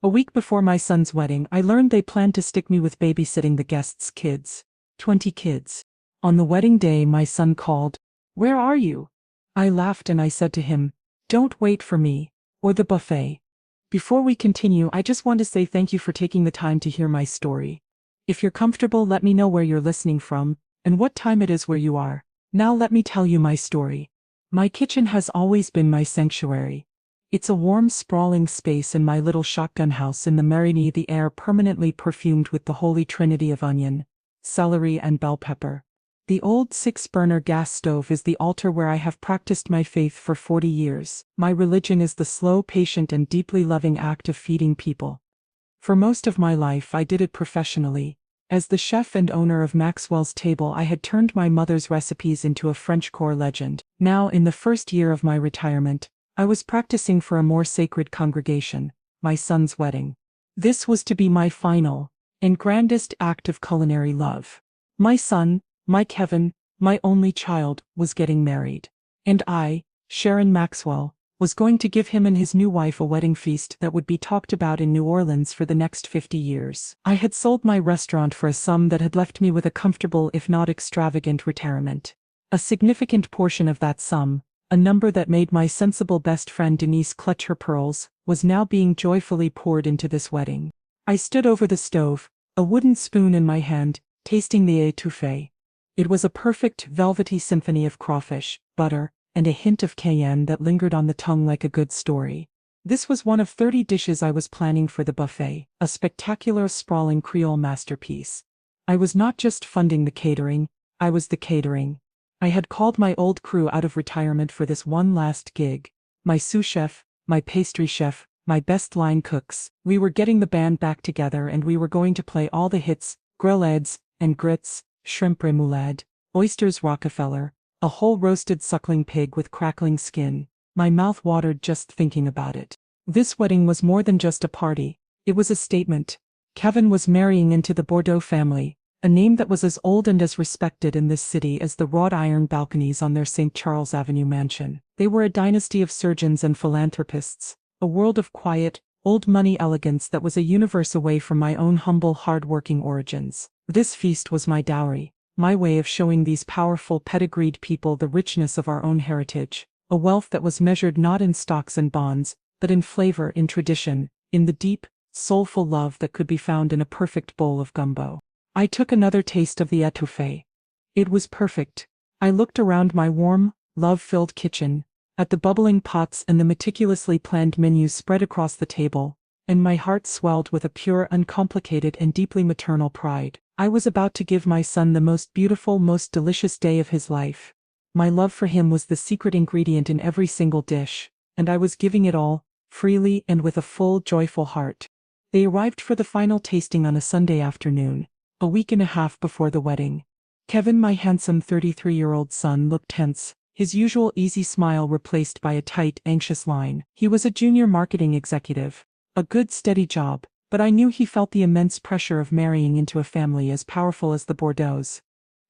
A week before my son's wedding, I learned they planned to stick me with babysitting the guests' kids. 20 kids. On the wedding day, my son called, "Where are you?" I laughed and I said to him, "Don't wait for me, or the buffet." Before we continue, I just want to say thank you for taking the time to hear my story. If you're comfortable, let me know where you're listening from, and what time it is where you are. Now let me tell you my story. My kitchen has always been my sanctuary. It's a warm, sprawling space in my little shotgun house in the Marigny, the air permanently perfumed with the holy trinity of onion, celery and bell pepper. The old 6-burner gas stove is the altar where I have practiced my faith for 40 years. My religion is the slow, patient and deeply loving act of feeding people. For most of my life I did it professionally. As the chef and owner of Maxwell's Table, I had turned my mother's recipes into a French-core legend. Now, in the first year of my retirement, I was practicing for a more sacred congregation, my son's wedding. This was to be my final and grandest act of culinary love. My son, my Kevin, my only child, was getting married. And I, Sharon Maxwell, was going to give him and his new wife a wedding feast that would be talked about in New Orleans for the next 50 years. I had sold my restaurant for a sum that had left me with a comfortable if not extravagant retirement. A significant portion of that sum, a number that made my sensible best friend Denise clutch her pearls, was now being joyfully poured into this wedding. I stood over the stove, a wooden spoon in my hand, tasting the étouffée. It was a perfect, velvety symphony of crawfish, butter, and a hint of cayenne that lingered on the tongue like a good story. This was one of 30 dishes I was planning for the buffet, a spectacular, sprawling Creole masterpiece. I was not just funding the catering, I was the catering. I had called my old crew out of retirement for this one last gig. My sous chef, my pastry chef, my best line cooks. We were getting the band back together and we were going to play all the hits, grillades and grits, shrimp remoulade, oysters Rockefeller, a whole roasted suckling pig with crackling skin. My mouth watered just thinking about it. This wedding was more than just a party. It was a statement. Kevin was marrying into the Bordeaux family, a name that was as old and as respected in this city as the wrought iron balconies on their St. Charles Avenue mansion. They were a dynasty of surgeons and philanthropists, a world of quiet, old money elegance that was a universe away from my own humble, hard-working origins. This feast was my dowry, my way of showing these powerful, pedigreed people the richness of our own heritage, a wealth that was measured not in stocks and bonds, but in flavor, in tradition, in the deep, soulful love that could be found in a perfect bowl of gumbo. I took another taste of the étouffée. It was perfect. I looked around my warm, love-filled kitchen, at the bubbling pots and the meticulously planned menus spread across the table, and my heart swelled with a pure, uncomplicated and deeply maternal pride. I was about to give my son the most beautiful, most delicious day of his life. My love for him was the secret ingredient in every single dish, and I was giving it all, freely and with a full, joyful heart. They arrived for the final tasting on a Sunday afternoon, a week and a half before the wedding. Kevin, my handsome 33-year-old son, looked tense, his usual easy smile replaced by a tight, anxious line. He was a junior marketing executive, a good, steady job, but I knew he felt the immense pressure of marrying into a family as powerful as the Bordeaux'.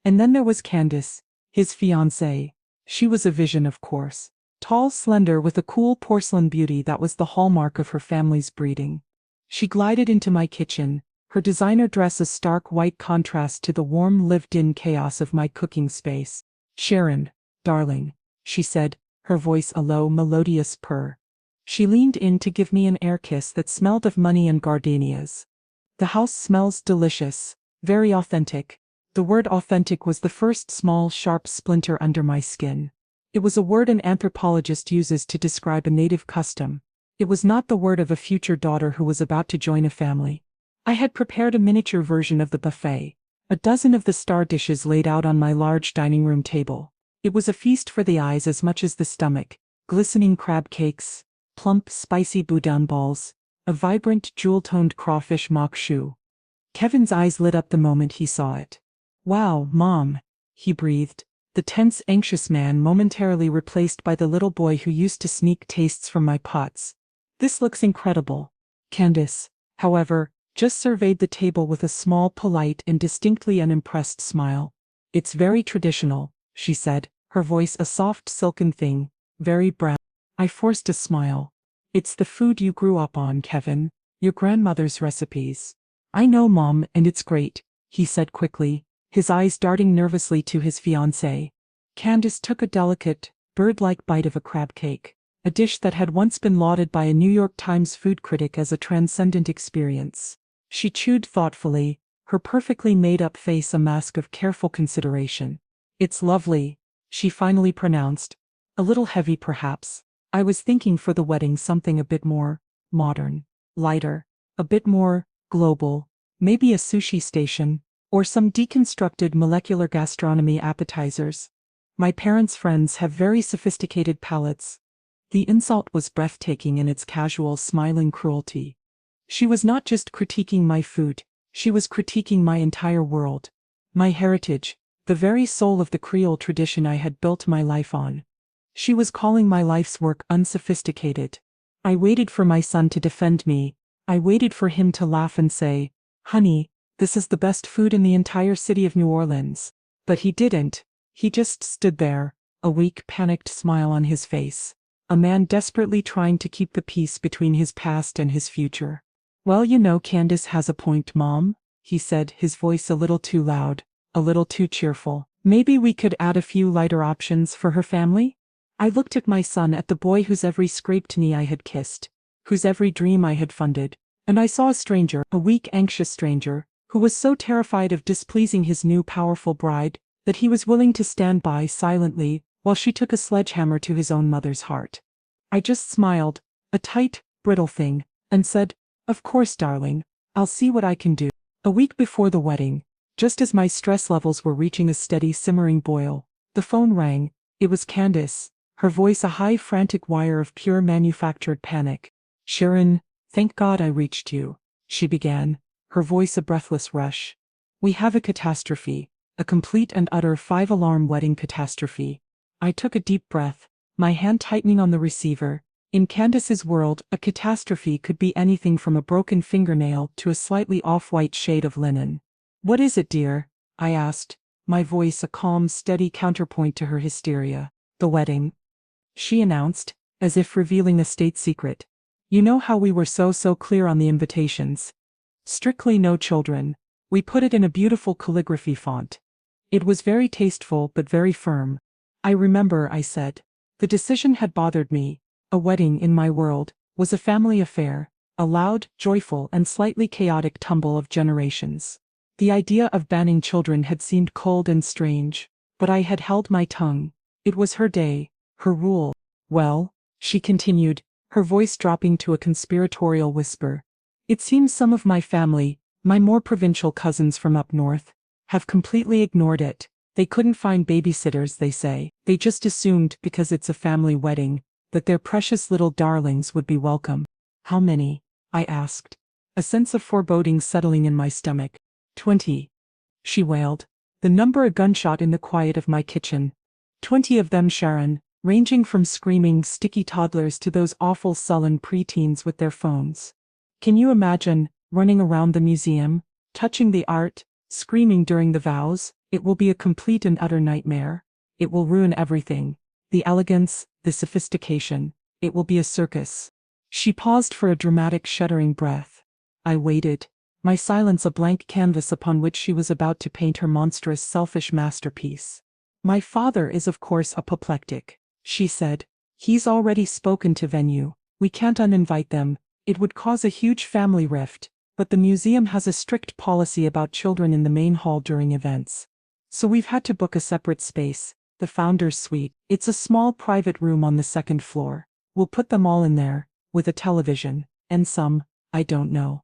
And then there was Candace, his fiancée. She was a vision, of course. Tall, slender, with a cool porcelain beauty that was the hallmark of her family's breeding. She glided into my kitchen, her designer dress a stark white contrast to the warm, lived-in chaos of my cooking space. "Sharon, darling," she said, her voice a low, melodious purr. She leaned in to give me an air kiss that smelled of money and gardenias. "The house smells delicious, very authentic." The word authentic was the first small, sharp splinter under my skin. It was a word an anthropologist uses to describe a native custom. It was not the word of a future daughter who was about to join a family. I had prepared a miniature version of the buffet, a dozen of the star dishes laid out on my large dining room table. It was a feast for the eyes as much as the stomach: glistening crab cakes, plump, spicy boudin balls, a vibrant, jewel-toned crawfish mock choux. Kevin's eyes lit up the moment he saw it. "Wow, Mom," he breathed, the tense, anxious man momentarily replaced by the little boy who used to sneak tastes from my pots. "This looks incredible." Candace, however, just surveyed the table with a small, polite and distinctly unimpressed smile. "It's very traditional," she said, her voice a soft silken thing, very brown. I forced a smile. "It's the food you grew up on, Kevin. Your grandmother's recipes. I know, Mom, and it's great, he said quickly, his eyes darting nervously to his fiancée. Candace took a delicate, bird-like bite of a crab cake, a dish that had once been lauded by a New York Times food critic as a transcendent experience. She chewed thoughtfully, her perfectly made-up face a mask of careful consideration. It's lovely, she finally pronounced. A little heavy perhaps. I was thinking for the wedding something a bit more modern, lighter, a bit more global, maybe a sushi station, or some deconstructed molecular gastronomy appetizers. My parents' friends have very sophisticated palates. The insult was breathtaking in its casual, smiling cruelty. She was not just critiquing my food, she was critiquing my entire world. My heritage, the very soul of the Creole tradition I had built my life on. She was calling my life's work unsophisticated. I waited for my son to defend me. I waited for him to laugh and say, "Honey, this is the best food in the entire city of New Orleans." But he didn't. He just stood there, a weak, panicked smile on his face. A man desperately trying to keep the peace between his past and his future. "Well, you know, Candace has a point, Mom," he said, his voice a little too loud, a little too cheerful. "Maybe we could add a few lighter options for her family?" I looked at my son, at the boy whose every scraped knee I had kissed, whose every dream I had funded, and I saw a stranger, a weak, anxious stranger, who was so terrified of displeasing his new powerful bride, that he was willing to stand by silently while she took a sledgehammer to his own mother's heart. I just smiled, a tight, brittle thing, and said, "Of course, darling, I'll see what I can do." A week before the wedding, just as my stress levels were reaching a steady simmering boil, the phone rang. It was Candace, her voice a high frantic wire of pure manufactured panic. "Sharon, thank God I reached you," she began, her voice a breathless rush. "We have a catastrophe, a complete and utter 5-alarm wedding catastrophe." I took a deep breath, my hand tightening on the receiver. In Candace's world, a catastrophe could be anything from a broken fingernail to a slightly off-white shade of linen. "What is it, dear?" I asked, my voice a calm, steady counterpoint to her hysteria. "The wedding," she announced, as if revealing a state secret. "You know how we were so clear on the invitations. Strictly no children." We put it in a beautiful calligraphy font. It was very tasteful but very firm. "I remember," I said. The decision had bothered me. A wedding, in my world, was a family affair, a loud, joyful, and slightly chaotic tumble of generations. The idea of banning children had seemed cold and strange, but I had held my tongue. It was her day, her rule. "Well," she continued, her voice dropping to a conspiratorial whisper, "it seems some of my family, my more provincial cousins from up north, have completely ignored it. They couldn't find babysitters, they say. They just assumed, because it's a family wedding, that their precious little darlings would be welcome." "How many?" I asked, a sense of foreboding settling in my stomach. 20. She wailed, the number a gunshot in the quiet of my kitchen. 20 of them, Sharon, ranging from screaming, sticky toddlers to those awful sullen preteens with their phones. Can you imagine, running around the museum, touching the art, screaming during the vows? It will be a complete and utter nightmare. It will ruin everything. The elegance, the sophistication. It will be a circus. She paused for a dramatic, shuddering breath. I waited, my silence a blank canvas upon which she was about to paint her monstrous, selfish masterpiece. "My father is of course apoplectic," she said. "He's already spoken to venue. We can't uninvite them. It would cause a huge family rift, but the museum has a strict policy about children in the main hall during events. So we've had to book a separate space, the Founder's Suite. It's a small private room on the second floor. We'll put them all in there, with a television, and some, I don't know,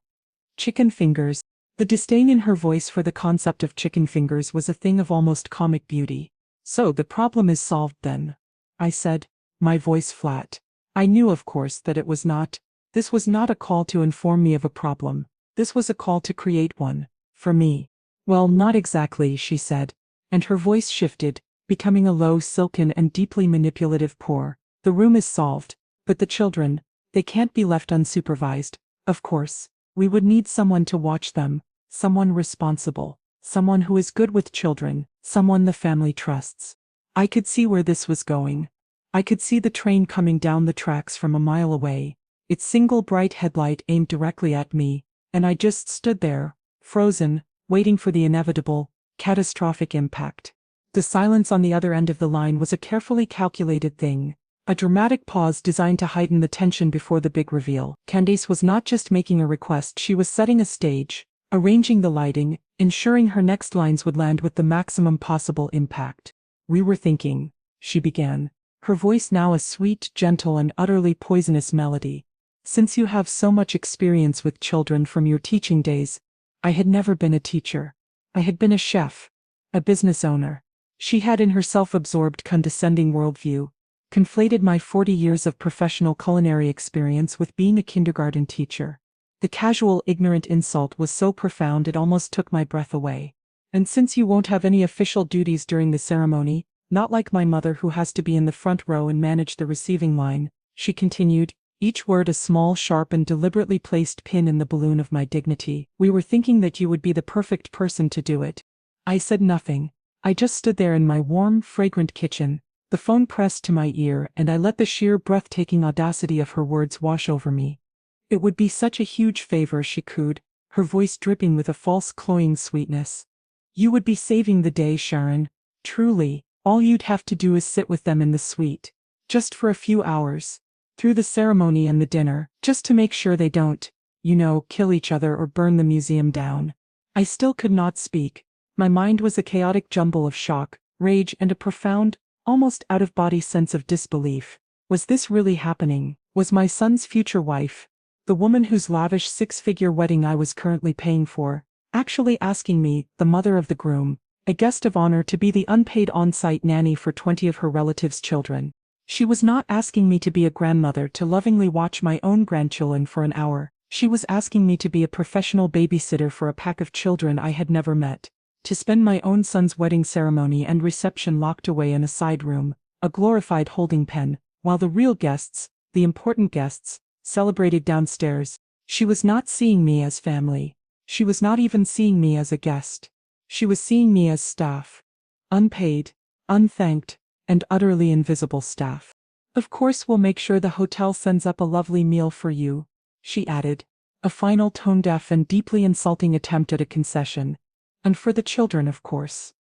chicken fingers." The disdain in her voice for the concept of chicken fingers was a thing of almost comic beauty. "So the problem is solved then," I said, my voice flat. I knew, of course, that it was not. This was not a call to inform me of a problem. This was a call to create one, for me. "Well, not exactly," she said, and her voice shifted, becoming a low, silken, and deeply manipulative purr. "The room is solved, but the children, they can't be left unsupervised. Of course, we would need someone to watch them, someone responsible, someone who is good with children, someone the family trusts." I could see where this was going. I could see the train coming down the tracks from a mile away. its single bright headlight aimed directly at me, and I just stood there, frozen, waiting for the inevitable, catastrophic impact. The silence on the other end of the line was a carefully calculated thing, a dramatic pause designed to heighten the tension before the big reveal. Candace was not just making a request, she was setting a stage, arranging the lighting, ensuring her next lines would land with the maximum possible impact. "We were thinking," she began, her voice now a sweet, gentle, and utterly poisonous melody. "Since you have so much experience with children from your teaching days, I had never been a teacher. I had been a chef, a business owner." She had, in her self-absorbed, condescending worldview, conflated my 40 years of professional culinary experience with being a kindergarten teacher. The casual, ignorant insult was so profound it almost took my breath away. "And since you won't have any official duties during the ceremony, not like my mother who has to be in the front row and manage the receiving line," she continued, each word a small, sharp, and deliberately placed pin in the balloon of my dignity, "we were thinking that you would be the perfect person to do it." I said nothing. I just stood there in my warm, fragrant kitchen, the phone pressed to my ear, and I let the sheer breathtaking audacity of her words wash over me. "It would be such a huge favor," she cooed, her voice dripping with a false cloying sweetness. "You would be saving the day, Sharon. Truly, all you'd have to do is sit with them in the suite. Just for a few hours. Through the ceremony and the dinner, just to make sure they don't, kill each other or burn the museum down." I still could not speak. My mind was a chaotic jumble of shock, rage, and a profound, almost out-of-body sense of disbelief. Was this really happening? Was my son's future wife, the woman whose lavish six-figure wedding I was currently paying for, actually asking me, the mother of the groom, a guest of honor, to be the unpaid on-site nanny for 20 of her relatives' children? She was not asking me to be a grandmother to lovingly watch my own grandchildren for an hour. She was asking me to be a professional babysitter for a pack of children I had never met. To spend my own son's wedding ceremony and reception locked away in a side room, a glorified holding pen, while the real guests, the important guests, celebrated downstairs. She was not seeing me as family. She was not even seeing me as a guest. She was seeing me as staff. Unpaid, unthanked, and utterly invisible staff. "Of course we'll make sure the hotel sends up a lovely meal for you," she added, a final tone-deaf and deeply insulting attempt at a concession. "And for the children, of course."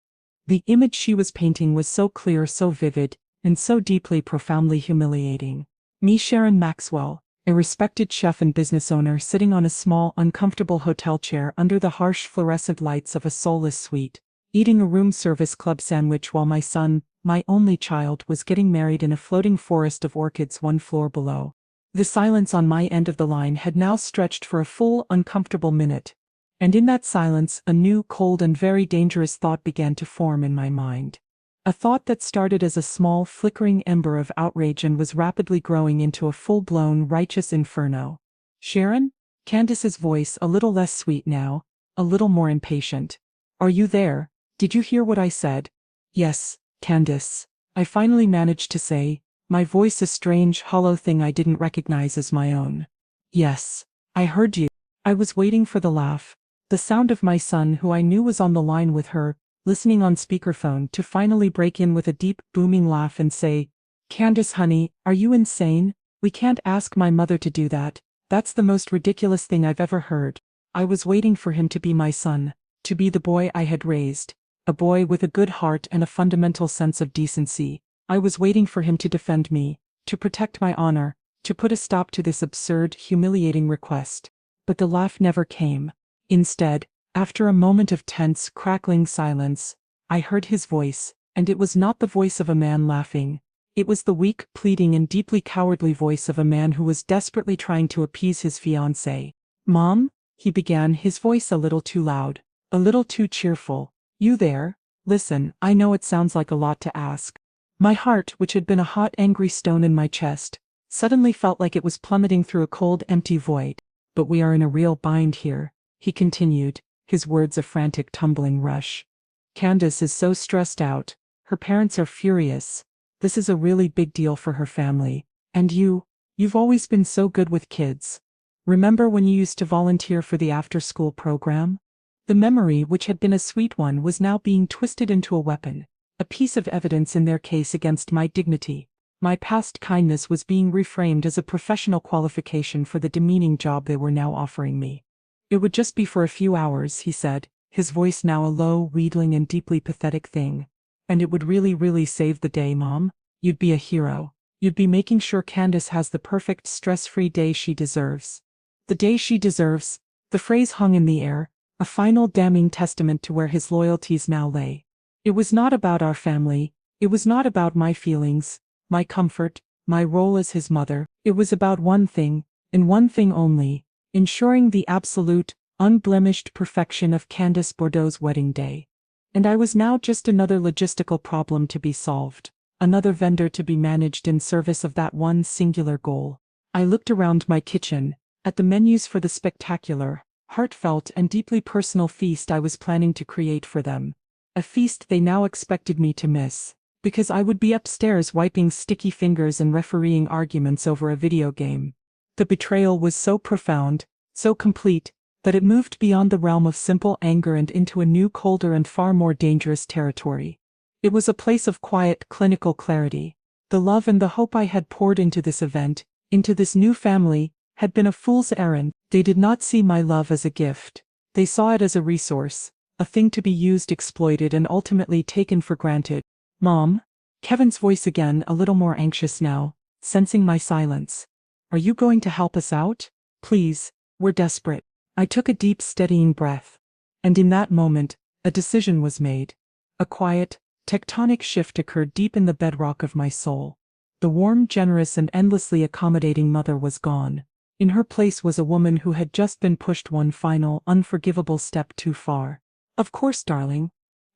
The image she was painting was so clear, so vivid, and so deeply, profoundly humiliating. Me, Sharon Maxwell, a respected chef and business owner, sitting on a small, uncomfortable hotel chair under the harsh fluorescent lights of a soulless suite, eating a room service club sandwich while my son, my only child, was getting married in a floating forest of orchids 1 floor below. The silence on my end of the line had now stretched for a full, uncomfortable minute. And in that silence, a new, cold, and very dangerous thought began to form in my mind. A thought that started as a small, flickering ember of outrage and was rapidly growing into a full-blown, righteous inferno. "Sharon?" Candace's voice, a little less sweet now, a little more impatient. "Are you there? Did you hear what I said?" "Yes, Candace," I finally managed to say, my voice a strange, hollow thing I didn't recognize as my own. "Yes, I heard you." I was waiting for the laugh. The sound of my son, who I knew was on the line with her, listening on speakerphone, to finally break in with a deep, booming laugh and say, "Candace, honey, are you insane? We can't ask my mother to do that. That's the most ridiculous thing I've ever heard." I was waiting for him to be my son, to be the boy I had raised, a boy with a good heart and a fundamental sense of decency. I was waiting for him to defend me, to protect my honor, to put a stop to this absurd, humiliating request. But the laugh never came. Instead, after a moment of tense, crackling silence, I heard his voice, and it was not the voice of a man laughing. It was the weak, pleading, and deeply cowardly voice of a man who was desperately trying to appease his fiancée. "Mom?" he began, his voice a little too loud, a little too cheerful. "You there? Listen, I know it sounds like a lot to ask." My heart, which had been a hot, angry stone in my chest, suddenly felt like it was plummeting through a cold, empty void. "But we are in a real bind here," he continued, his words a frantic, tumbling rush. "Candace is so stressed out. Her parents are furious. This is a really big deal for her family. And you've always been so good with kids. Remember when you used to volunteer for the after-school program?" The memory, which had been a sweet one, was now being twisted into a weapon, a piece of evidence in their case against my dignity. My past kindness was being reframed as a professional qualification for the demeaning job they were now offering me. It would just be for a few hours, he said, his voice now a low, wheedling and deeply pathetic thing. And it would really, really save the day, Mom. You'd be a hero. You'd be making sure Candace has the perfect stress-free day she deserves. The day she deserves. The phrase hung in the air, a final damning testament to where his loyalties now lay. It was not about our family. It was not about my feelings, my comfort, my role as his mother. It was about one thing, and one thing only, ensuring the absolute, unblemished perfection of Candace Bordeaux's wedding day. And I was now just another logistical problem to be solved, another vendor to be managed in service of that one singular goal. I looked around my kitchen, at the menus for the spectacular, heartfelt and deeply personal feast I was planning to create for them. A feast they now expected me to miss, because I would be upstairs wiping sticky fingers and refereeing arguments over a video game. The betrayal was so profound, so complete, that it moved beyond the realm of simple anger and into a new, colder and far more dangerous territory. It was a place of quiet, clinical clarity. The love and the hope I had poured into this event, into this new family, had been a fool's errand. They did not see my love as a gift. They saw it as a resource, a thing to be used, exploited, and ultimately taken for granted. Mom? Kevin's voice again, a little more anxious now, sensing my silence. Are you going to help us out? Please, we're desperate. I took a deep, steadying breath. And in that moment, a decision was made. A quiet, tectonic shift occurred deep in the bedrock of my soul. The warm, generous, and endlessly accommodating mother was gone. In her place was a woman who had just been pushed one final, unforgivable step too far. Of course, darling,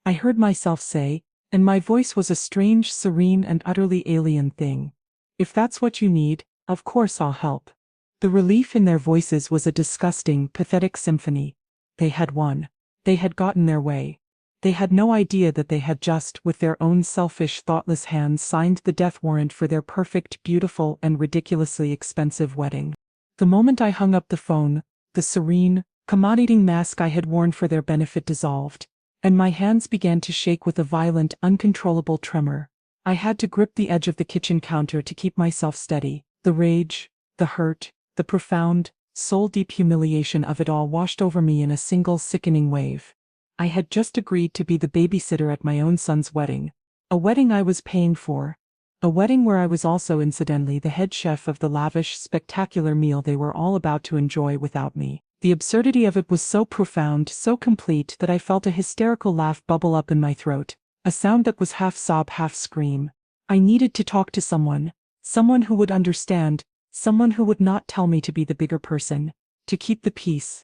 I heard myself say, and my voice was a strange, serene, and utterly alien thing. If that's what you need, of course I'll help. The relief in their voices was a disgusting, pathetic symphony. They had won. They had gotten their way. They had no idea that they had just, with their own selfish, thoughtless hands, signed the death warrant for their perfect, beautiful, and ridiculously expensive wedding. The moment I hung up the phone, the serene, accommodating mask I had worn for their benefit dissolved, and my hands began to shake with a violent, uncontrollable tremor. I had to grip the edge of the kitchen counter to keep myself steady. The rage, the hurt, the profound, soul-deep humiliation of it all washed over me in a single sickening wave. I had just agreed to be the babysitter at my own son's wedding, a wedding I was paying for, a wedding where I was also incidentally the head chef of the lavish, spectacular meal they were all about to enjoy without me. The absurdity of it was so profound, so complete, that I felt a hysterical laugh bubble up in my throat, a sound that was half sob, half scream. I needed to talk to someone who would understand, someone who would not tell me to be the bigger person, to keep the peace.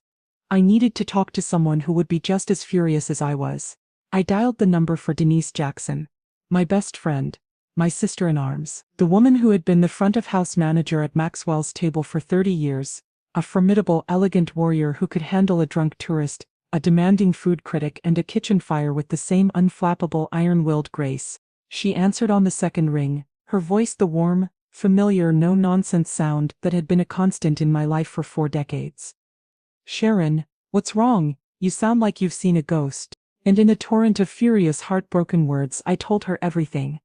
I needed to talk to someone who would be just as furious as I was. I dialed the number for Denise Jackson, my best friend, my sister-in-arms, the woman who had been the front-of-house manager at Maxwell's table for 30 years, a formidable, elegant warrior who could handle a drunk tourist, a demanding food critic, and a kitchen fire with the same unflappable, iron-willed grace. She answered on the second ring, her voice the warm, familiar, no-nonsense sound that had been a constant in my life for 4 decades. Sharon, what's wrong? You sound like you've seen a ghost. And in a torrent of furious, heartbroken words, I told her everything.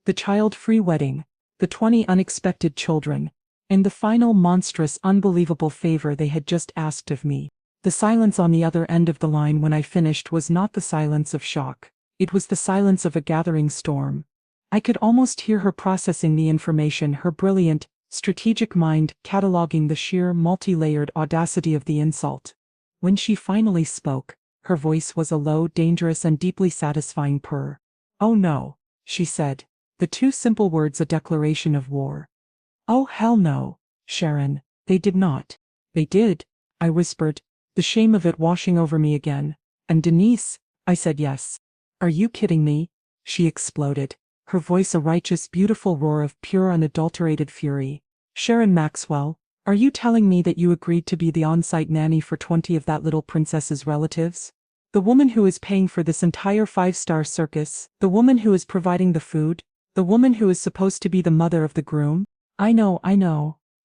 The child-free wedding, the 20 unexpected children, and the final monstrous, unbelievable favor they had just asked of me. The silence on the other end of the line when I finished was not the silence of shock. It was the silence of a gathering storm. I could almost hear her processing the information, her brilliant, strategic mind cataloging the sheer, multi-layered audacity of the insult. When she finally spoke, her voice was a low, dangerous, and deeply satisfying purr. "Oh no," she said, the 2 simple words a declaration of war. "Oh hell no, Sharon, they did not." "They did," I whispered, the shame of it washing over me again. "And Denise?" I said yes. "Are you kidding me?" she exploded, her voice a righteous, beautiful roar of pure, unadulterated fury. "Sharon Maxwell, are you telling me that you agreed to be the on-site nanny for 20 of that little princess's relatives? The woman who is paying for this entire 5-star circus, the woman who is providing the food, the woman who is supposed to be the mother of the groom?" I know,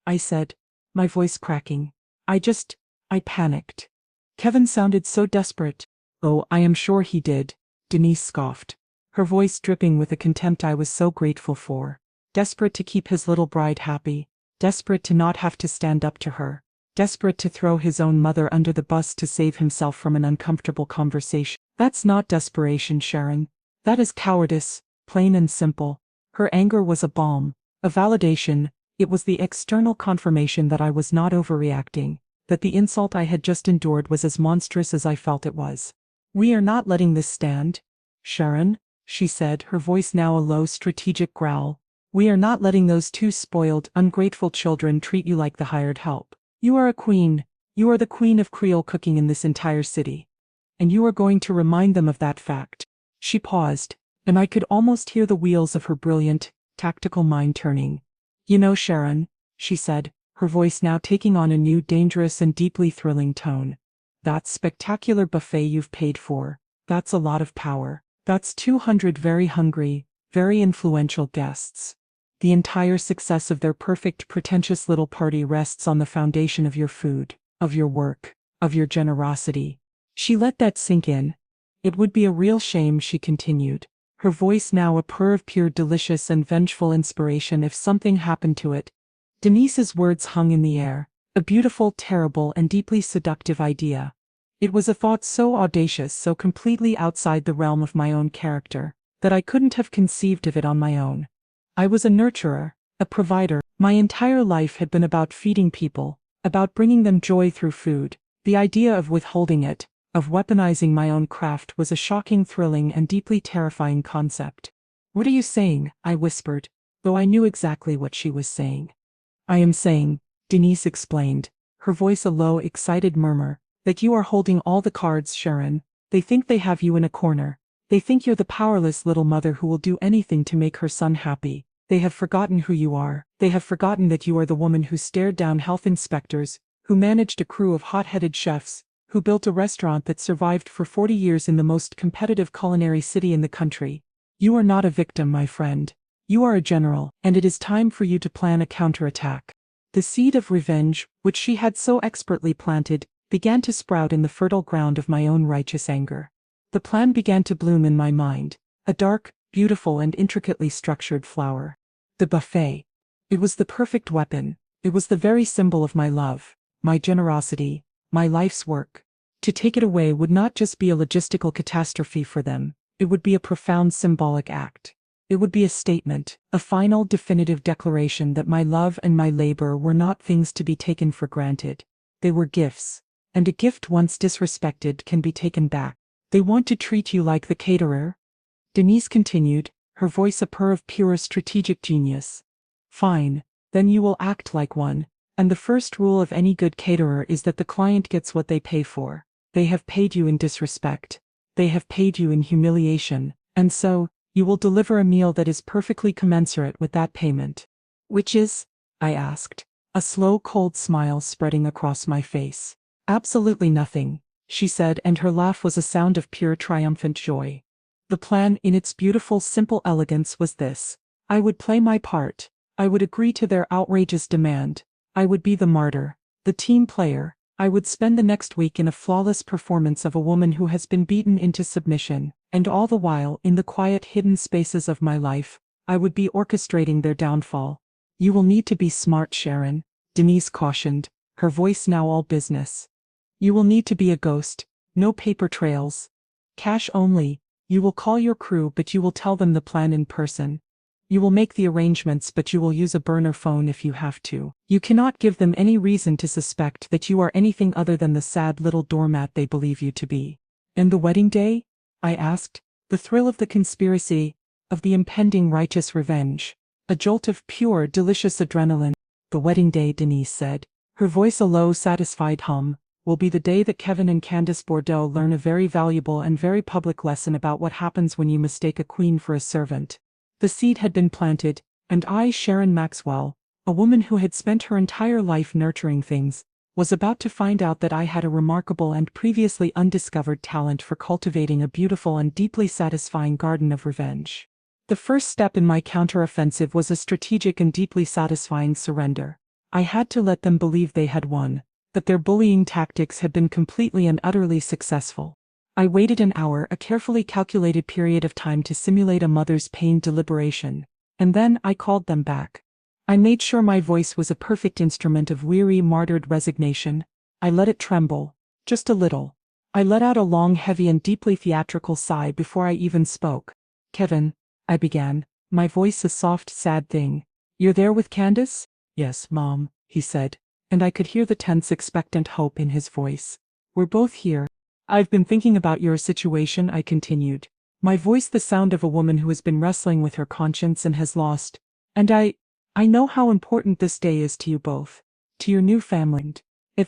I said, my voice cracking. I panicked. Kevin sounded so desperate. "Oh, I am sure he did," Denise scoffed, her voice dripping with a contempt I was so grateful for. desperate to keep his little bride happy, desperate to not have to stand up to her, desperate to throw his own mother under the bus to save himself from an uncomfortable conversation. That's not desperation, Sharon. That is cowardice, plain and simple. Her anger was a balm, a validation. It was the external confirmation that I was not overreacting, that the insult I had just endured was as monstrous as I felt it was. We are not letting this stand, Sharon, she said, her voice now a low strategic growl. We are not letting those two spoiled, ungrateful children treat you like the hired help. You are a queen. You are the queen of Creole cooking in this entire city. And you are going to remind them of that fact. She paused, and I could almost hear the wheels of her brilliant, tactical mind turning. You know, Sharon, she said, her voice now taking on a new dangerous and deeply thrilling tone. That spectacular buffet you've paid for, that's a lot of power. That's 200 very hungry, very influential guests. The entire success of their perfect, pretentious little party rests on the foundation of your food, of your work, of your generosity. She let that sink in. It would be a real shame, she continued, her voice now a purr of pure delicious and vengeful inspiration, if something happened to it. Denise's words hung in the air, a beautiful, terrible, and deeply seductive idea. It was a thought so audacious, so completely outside the realm of my own character, that I couldn't have conceived of it on my own. I was a nurturer, a provider. My entire life had been about feeding people, about bringing them joy through food. The idea of withholding it, of weaponizing my own craft, was a shocking, thrilling, and deeply terrifying concept. What are you saying? I whispered, though I knew exactly what she was saying. I am saying, Denise explained, her voice a low, excited murmur, that you are holding all the cards, Sharon. They think they have you in a corner. They think you're the powerless little mother who will do anything to make her son happy. They have forgotten who you are. They have forgotten that you are the woman who stared down health inspectors, who managed a crew of hot-headed chefs, who built a restaurant that survived for 40 years in the most competitive culinary city in the country. You are not a victim, my friend. You are a general, and it is time for you to plan a counterattack. The seed of revenge, which she had so expertly planted, began to sprout in the fertile ground of my own righteous anger. The plan began to bloom in my mind, a dark, beautiful, and intricately structured flower. The buffet. It was the perfect weapon. It was the very symbol of my love, my generosity, my life's work. To take it away would not just be a logistical catastrophe for them, it would be a profound symbolic act. It would be a statement, a final, definitive declaration that my love and my labor were not things to be taken for granted. They were gifts. And a gift once disrespected can be taken back. They want to treat you like the caterer? Denise continued, her voice a purr of pure strategic genius. Fine, then you will act like one, and the first rule of any good caterer is that the client gets what they pay for. They have paid you in disrespect. They have paid you in humiliation, and so, you will deliver a meal that is perfectly commensurate with that payment. Which is? I asked, a slow cold smile spreading across my face. Absolutely nothing, she said, and her laugh was a sound of pure triumphant joy. The plan, in its beautiful simple elegance, was this. I would play my part. I would agree to their outrageous demand. I would be the martyr, the team player. I would spend the next week in a flawless performance of a woman who has been beaten into submission, and all the while, in the quiet hidden spaces of my life, I would be orchestrating their downfall. You will need to be smart, Sharon, Denise cautioned, her voice now all business. You will need to be a ghost, no paper trails. Cash only. You will call your crew, but you will tell them the plan in person. You will make the arrangements, but you will use a burner phone if you have to. You cannot give them any reason to suspect that you are anything other than the sad little doormat they believe you to be. And the wedding day? I asked, the thrill of the conspiracy, of the impending righteous revenge, a jolt of pure, delicious adrenaline. The wedding day, Denise said, her voice a low, satisfied hum, will be the day that Kevin and Candace Bordeaux learn a very valuable and very public lesson about what happens when you mistake a queen for a servant. The seed had been planted, and I, Sharon Maxwell, a woman who had spent her entire life nurturing things, was about to find out that I had a remarkable and previously undiscovered talent for cultivating a beautiful and deeply satisfying garden of revenge. The first step in my counteroffensive was a strategic and deeply satisfying surrender. I had to let them believe they had won, that their bullying tactics had been completely and utterly successful. I waited an hour, a carefully calculated period of time to simulate a mother's pained deliberation. And then I called them back. I made sure my voice was a perfect instrument of weary, martyred resignation. I let it tremble. Just a little. I let out a long, heavy and deeply theatrical sigh before I even spoke. Kevin, I began, my voice a soft, sad thing. You're there with Candace? Yes, Mom, he said, and I could hear the tense, expectant hope in his voice. We're both here. I've been thinking about your situation, I continued. My voice the sound of a woman who has been wrestling with her conscience and has lost. And I know how important this day is to you both. To your new family. And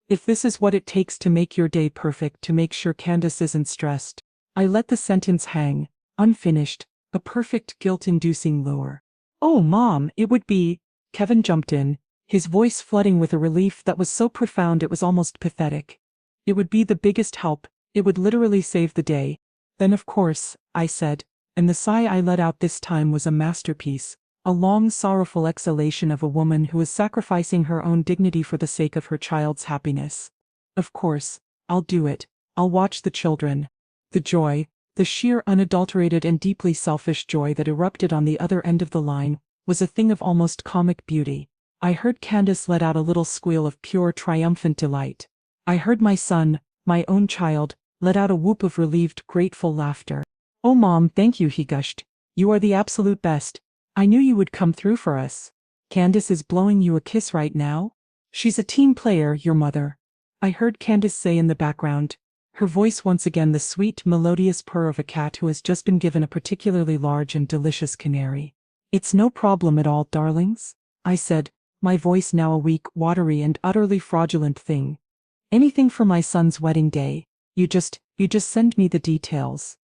if this is what it takes to make your day perfect, to make sure Candace isn't stressed. I let the sentence hang, unfinished, a perfect guilt-inducing lure. Oh, Mom, it would be. Kevin jumped in, his voice flooding with a relief that was so profound it was almost pathetic. It would be the biggest help, it would literally save the day. Then of course, I said, and the sigh I let out this time was a masterpiece, a long sorrowful exhalation of a woman who is sacrificing her own dignity for the sake of her child's happiness. Of course, I'll do it, I'll watch the children. The joy, the sheer unadulterated and deeply selfish joy that erupted on the other end of the line, was a thing of almost comic beauty. I heard Candace let out a little squeal of pure triumphant delight. I heard my son, my own child, let out a whoop of relieved, grateful laughter. Oh Mom, thank you, he gushed. You are the absolute best. I knew you would come through for us. Candace is blowing you a kiss right now? She's a team player, your mother. I heard Candace say in the background, her voice once again the sweet, melodious purr of a cat who has just been given a particularly large and delicious canary. It's no problem at all, darlings, I said, my voice now a weak, watery and utterly fraudulent thing. Anything for my son's wedding day. You just send me the details.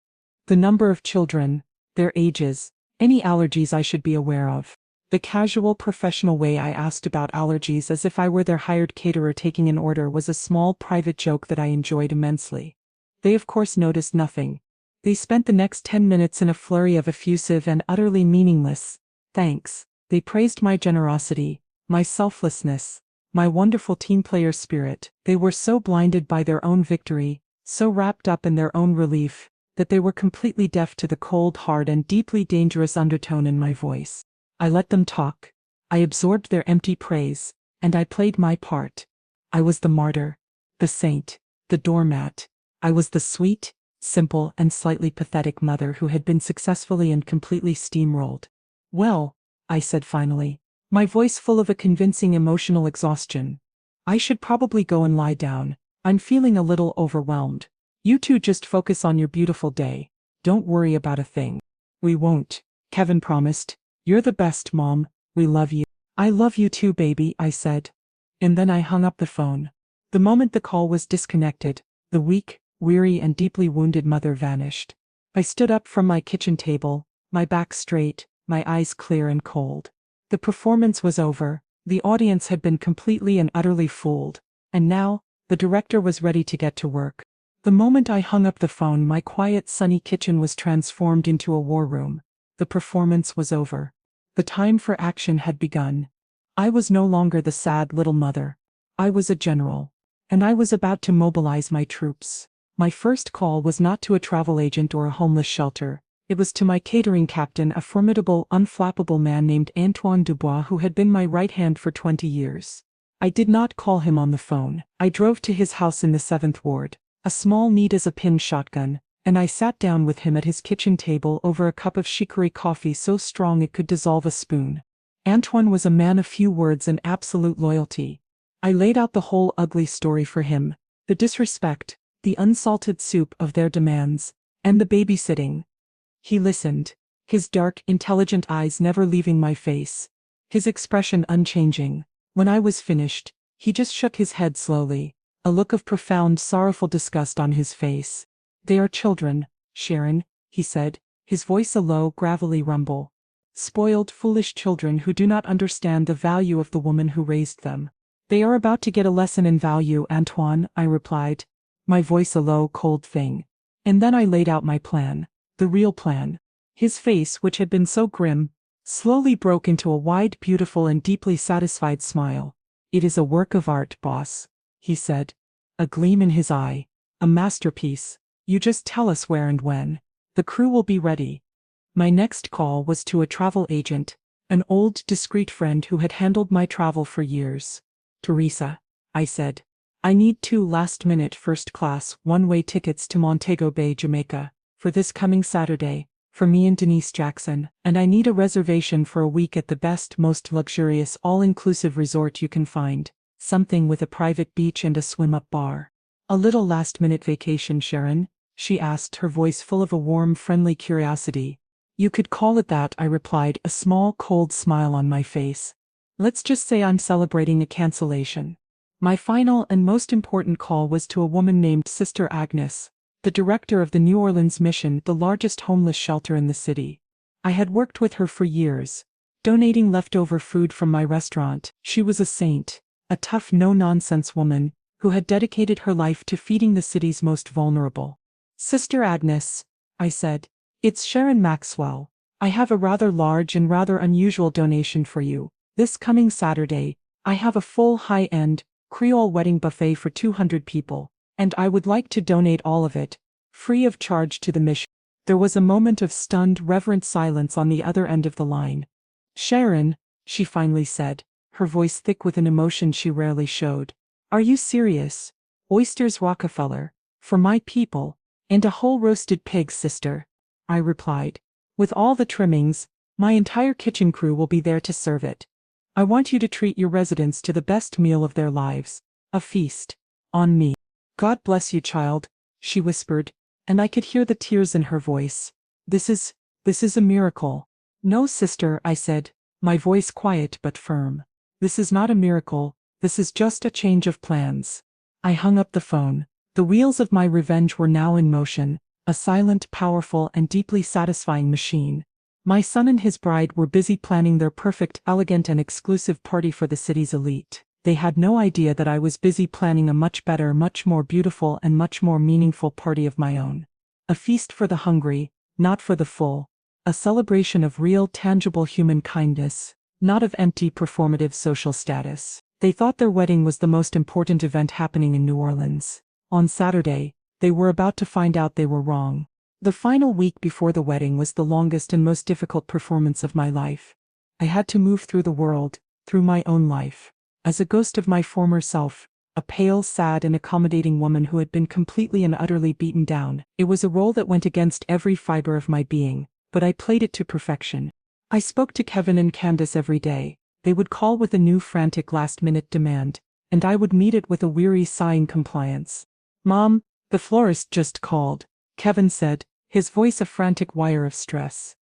The number of children, their ages, any allergies I should be aware of. The casual professional way I asked about allergies as if I were their hired caterer taking an order was a small private joke that I enjoyed immensely. They of course noticed nothing. They spent the next 10 minutes in a flurry of effusive and utterly meaningless thanks. They praised my generosity, my selflessness, my wonderful team player spirit. They were so blinded by their own victory, so wrapped up in their own relief, that they were completely deaf to the cold, hard and deeply dangerous undertone in my voice. I let them talk. I absorbed their empty praise, and I played my part. I was the martyr, the saint, the doormat. I was the sweet, simple and slightly pathetic mother who had been successfully and completely steamrolled. Well, I said finally, my voice full of a convincing emotional exhaustion. I should probably go and lie down. I'm feeling a little overwhelmed. You two just focus on your beautiful day. Don't worry about a thing. We won't, Kevin promised. You're the best, Mom. We love you. I love you too, baby, I said. And then I hung up the phone. The moment the call was disconnected, the weak, weary and deeply wounded mother vanished. I stood up from my kitchen table, my back straight, my eyes clear and cold. The performance was over. The audience had been completely and utterly fooled. And now, the director was ready to get to work. The moment I hung up the phone, my quiet, sunny kitchen was transformed into a war room. The performance was over. The time for action had begun. I was no longer the sad little mother. I was a general. And I was about to mobilize my troops. My first call was not to a travel agent or a homeless shelter. It was to my catering captain, a formidable, unflappable man named Antoine Dubois who had been my right hand for 20 years. I did not call him on the phone. I drove to his house in the 7th Ward, a small neat as a pin shotgun, and I sat down with him at his kitchen table over a cup of chicory coffee so strong it could dissolve a spoon. Antoine was a man of few words and absolute loyalty. I laid out the whole ugly story for him, the disrespect, the unsalted soup of their demands, and the babysitting. He listened, his dark, intelligent eyes never leaving my face, his expression unchanging. When I was finished, he just shook his head slowly, a look of profound, sorrowful disgust on his face. They are children, Sharon, he said, his voice a low, gravelly rumble. Spoiled, foolish children who do not understand the value of the woman who raised them. They are about to get a lesson in value, Antoine, I replied, my voice a low, cold thing. And then I laid out my plan, the real plan. His face, which had been so grim, slowly broke into a wide, beautiful and deeply satisfied smile. It is a work of art, boss, he said, a gleam in his eye, a masterpiece. You just tell us where and when. The crew will be ready. My next call was to a travel agent, an old, discreet friend who had handled my travel for years. Teresa, I said, I need 2 last-minute first-class, one-way tickets to Montego Bay, Jamaica, for this coming Saturday, for me and Denise Jackson, and I need a reservation for a week at the best, most luxurious, all-inclusive resort you can find, something with a private beach and a swim-up bar. A little last-minute vacation, Sharon? She asked, her voice full of a warm, friendly curiosity. You could call it that, I replied, a small, cold smile on my face. Let's just say I'm celebrating a cancellation. My final and most important call was to a woman named Sister Agnes, the director of the New Orleans Mission, the largest homeless shelter in the city. I had worked with her for years, donating leftover food from my restaurant. She was a saint, a tough, no-nonsense woman who had dedicated her life to feeding the city's most vulnerable. Sister Agnes, I said, it's Sharon Maxwell. I have a rather large and rather unusual donation for you. This coming Saturday, I have a full high-end, Creole wedding buffet for 200 people, and I would like to donate all of it, free of charge, to the mission. There was a moment of stunned, reverent silence on the other end of the line. Sharon, she finally said, her voice thick with an emotion she rarely showed. Are you serious? Oysters Rockefeller, for my people, and a whole roasted pig, sister, I replied. With all the trimmings, my entire kitchen crew will be there to serve it. I want you to treat your residents to the best meal of their lives, a feast, on me. God bless you, child, she whispered, and I could hear the tears in her voice. This is a miracle. No, sister, I said, my voice quiet but firm. This is not a miracle, this is just a change of plans. I hung up the phone. The wheels of my revenge were now in motion, a silent, powerful, and deeply satisfying machine. My son and his bride were busy planning their perfect, elegant, and exclusive party for the city's elite. They had no idea that I was busy planning a much better, much more beautiful, and much more meaningful party of my own. A feast for the hungry, not for the full. A celebration of real, tangible human kindness, not of empty, performative social status. They thought their wedding was the most important event happening in New Orleans. On Saturday, they were about to find out they were wrong. The final week before the wedding was the longest and most difficult performance of my life. I had to move through the world, through my own life, as a ghost of my former self, a pale, sad, and accommodating woman who had been completely and utterly beaten down. It was a role that went against every fiber of my being, but I played it to perfection. I spoke to Kevin and Candace every day. They would call with a new frantic last-minute demand, and I would meet it with a weary, sighing compliance. Mom, the florist just called, Kevin said, his voice a frantic wire of stress.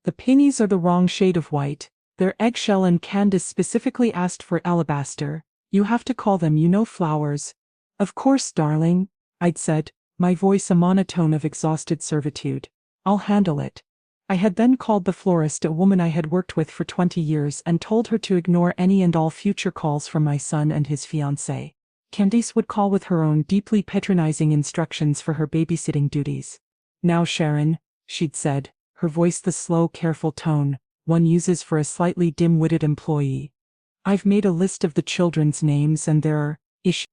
The peonies are the wrong shade of white. They're eggshell, and Candace specifically asked for alabaster. You have to call them, flowers. Of course, darling, I'd said, my voice a monotone of exhausted servitude. I'll handle it. I had then called the florist, a woman I had worked with for 20 years, and told her to ignore any and all future calls from my son and his fiancée. Candace would call with her own deeply patronizing instructions for her babysitting duties. Now, Sharon, she'd said, her voice the slow, careful tone one uses for a slightly dim-witted employee. I've made a list of the children's names, and there are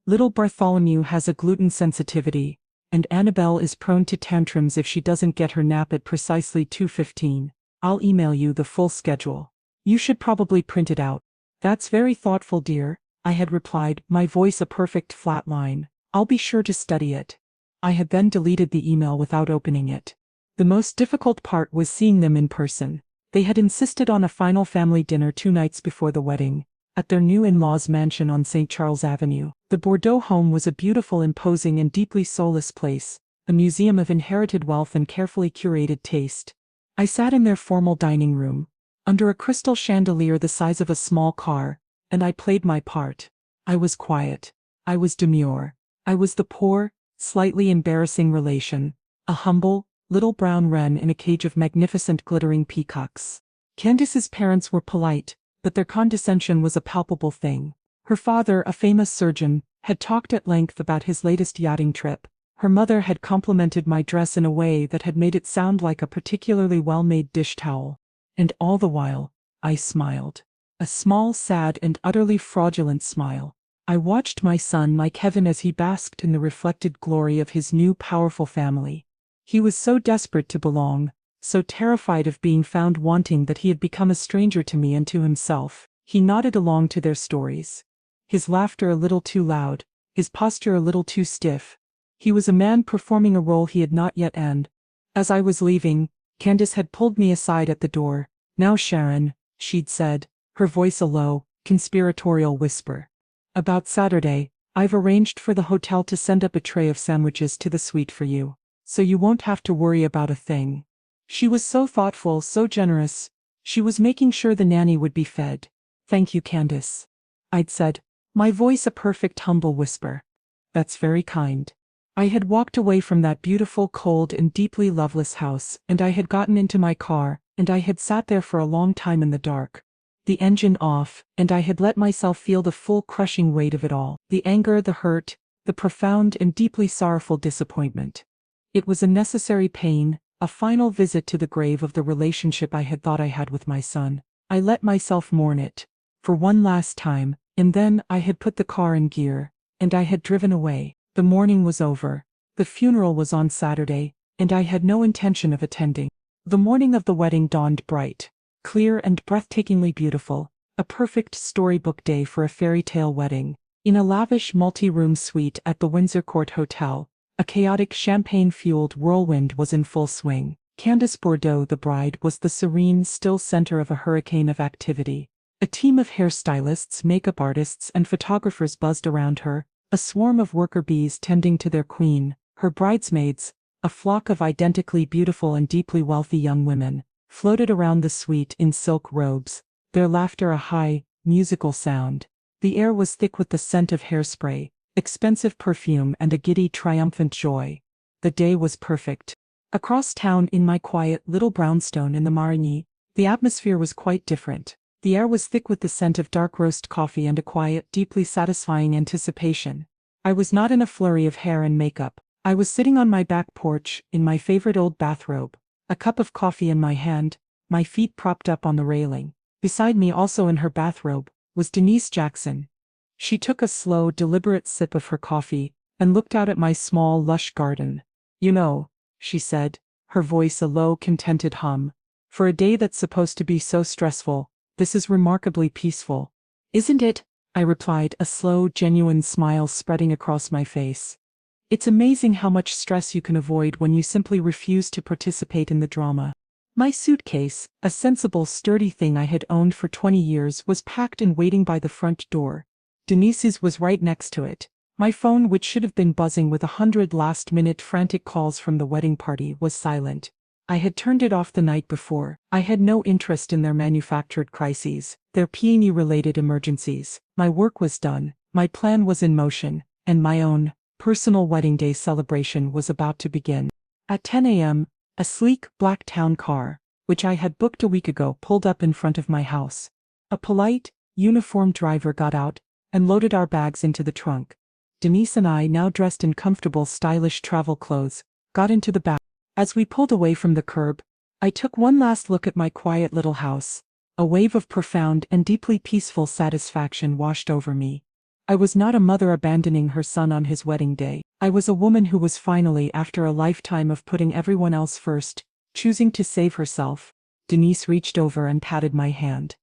Little Bartholomew has a gluten sensitivity, and Annabelle is prone to tantrums if she doesn't get her nap at precisely 2:15. I'll email you the full schedule. You should probably print it out. That's very thoughtful, dear, I had replied, my voice a perfect flat line. I'll be sure to study it. I had then deleted the email without opening it. The most difficult part was seeing them in person. They had insisted on a final family dinner 2 nights before the wedding, at their new in-laws' mansion on St. Charles Avenue. The Bordeaux home was a beautiful, imposing, and deeply soulless place, a museum of inherited wealth and carefully curated taste. I sat in their formal dining room, under a crystal chandelier the size of a small car, and I played my part. I was quiet. I was demure. I was the poor, slightly embarrassing relation, a humble, little brown wren in a cage of magnificent glittering peacocks. Candace's parents were polite, but their condescension was a palpable thing. Her father, a famous surgeon, had talked at length about his latest yachting trip. Her mother had complimented my dress in a way that had made it sound like a particularly well-made dish towel. And all the while, I smiled. A small, sad, and utterly fraudulent smile. I watched my son, my Kevin, as he basked in the reflected glory of his new powerful family. He was so desperate to belong, so terrified of being found wanting that he had become a stranger to me and to himself. He nodded along to their stories. His laughter a little too loud, his posture a little too stiff. He was a man performing a role he had not yet and, as I was leaving, Candace had pulled me aside at the door. "Now Sharon," she'd said, her voice a low, conspiratorial whisper. "About Saturday, I've arranged for the hotel to send up a tray of sandwiches to the suite for you, so you won't have to worry about a thing." She was so thoughtful, so generous. She was making sure the nanny would be fed. "Thank you, Candace," I'd said, my voice a perfect humble whisper. "That's very kind." I had walked away from that beautiful, cold, and deeply loveless house, and I had gotten into my car, and I had sat there for a long time in the dark. The engine off, and I had let myself feel the full crushing weight of it all. The anger, the hurt, the profound and deeply sorrowful disappointment. It was a necessary pain, a final visit to the grave of the relationship I had thought I had with my son. I let myself mourn it, for one last time, and then I had put the car in gear, and I had driven away. The mourning was over. The funeral was on Saturday, and I had no intention of attending. The morning of the wedding dawned bright, clear and breathtakingly beautiful, a perfect storybook day for a fairy tale wedding. In a lavish multi-room suite at the Windsor Court Hotel, a chaotic champagne-fueled whirlwind was in full swing. Candace Bordeaux, the bride, was the serene, still center of a hurricane of activity. A team of hairstylists, makeup artists, and photographers buzzed around her, a swarm of worker bees tending to their queen, her bridesmaids, a flock of identically beautiful and deeply wealthy young women, floated around the suite in silk robes, their laughter a high, musical sound. The air was thick with the scent of hairspray, expensive perfume, and a giddy, triumphant joy. The day was perfect. Across town in my quiet little brownstone in the Marigny, the atmosphere was quite different. The air was thick with the scent of dark roast coffee and a quiet, deeply satisfying anticipation. I was not in a flurry of hair and makeup. I was sitting on my back porch, in my favorite old bathrobe, a cup of coffee in my hand, my feet propped up on the railing. Beside me, also in her bathrobe, was Denise Jackson. She took a slow, deliberate sip of her coffee, and looked out at my small, lush garden. "You know," she said, her voice a low, contented hum, "for a day that's supposed to be so stressful, this is remarkably peaceful." "Isn't it?" I replied, a slow, genuine smile spreading across my face. "It's amazing how much stress you can avoid when you simply refuse to participate in the drama." My suitcase, a sensible, sturdy thing I had owned for 20 years, was packed and waiting by the front door. Denise's was right next to it. My phone, which should have been buzzing with 100 last-minute frantic calls from the wedding party, was silent. I had turned it off the night before. I had no interest in their manufactured crises, their peony-related emergencies. My work was done, my plan was in motion, and my own, personal wedding day celebration was about to begin. At 10 a.m., a sleek, black town car, which I had booked a week ago, pulled up in front of my house. A polite, uniformed driver got out and loaded our bags into the trunk. Denise and I, now dressed in comfortable, stylish travel clothes, got into the back. As we pulled away from the curb, I took one last look at my quiet little house. A wave of profound and deeply peaceful satisfaction washed over me. I was not a mother abandoning her son on his wedding day. I was a woman who was finally, after a lifetime of putting everyone else first, choosing to save herself. Denise reached over and patted my hand.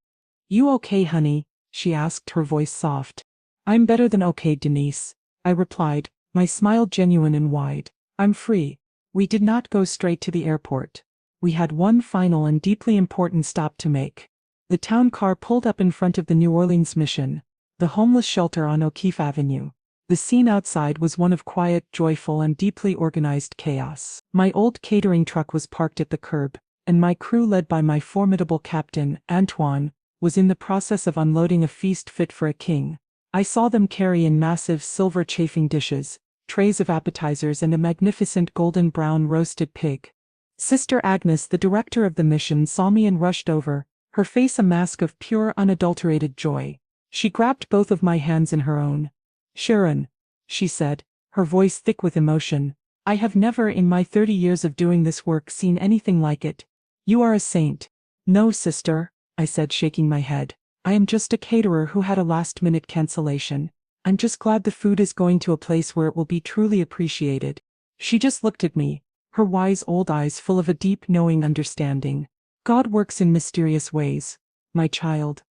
"You okay, honey?" she asked, her voice soft. "I'm better than okay, Denise," I replied, my smile genuine and wide. "I'm free." We did not go straight to the airport. We had one final and deeply important stop to make. The town car pulled up in front of the New Orleans Mission, the homeless shelter on O'Keefe Avenue. The scene outside was one of quiet, joyful, and deeply organized chaos. My old catering truck was parked at the curb, and my crew, led by my formidable captain, Antoine, was in the process of unloading a feast fit for a king. I saw them carry in massive silver chafing dishes, trays of appetizers, and a magnificent golden brown roasted pig. Sister Agnes, the director of the mission, saw me and rushed over, her face a mask of pure, unadulterated joy. She grabbed both of my hands in her own. "Sharon," she said, her voice thick with emotion, "I have never in my 30 years of doing this work seen anything like it. You are a saint." "No, sister," I said, shaking my head. "I am just a caterer who had a last-minute cancellation. I'm just glad the food is going to a place where it will be truly appreciated." She just looked at me, her wise old eyes full of a deep knowing understanding. God works in mysterious ways, my child,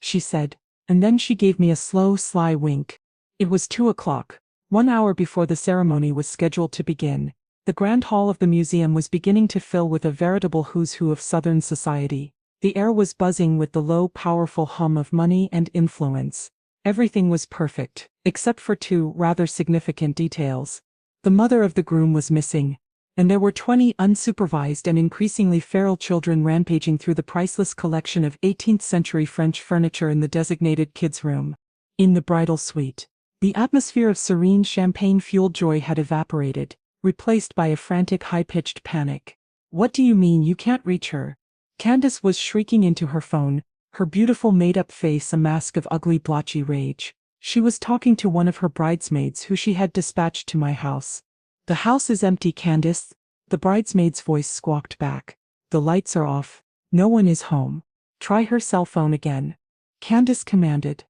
she said, and then she gave me a slow, sly wink. It was 2 o'clock, 1 hour before the ceremony was scheduled to begin. The grand hall of the museum was beginning to fill with a veritable who's who of Southern society. The air was buzzing with the low, powerful hum of money and influence. Everything was perfect, except for two rather significant details. The mother of the groom was missing, and there were 20 unsupervised and increasingly feral children rampaging through the priceless collection of 18th-century French furniture in the designated kids' room. In the bridal suite, the atmosphere of serene champagne-fueled joy had evaporated, replaced by a frantic high-pitched panic. "What do you mean you can't reach her?" Candace was shrieking into her phone, her beautiful made-up face a mask of ugly blotchy rage. She was talking to one of her bridesmaids who she had dispatched to my house. "The house is empty, Candace," the bridesmaid's voice squawked back. "The lights are off. No one is home. Try her cell phone again," Candace commanded.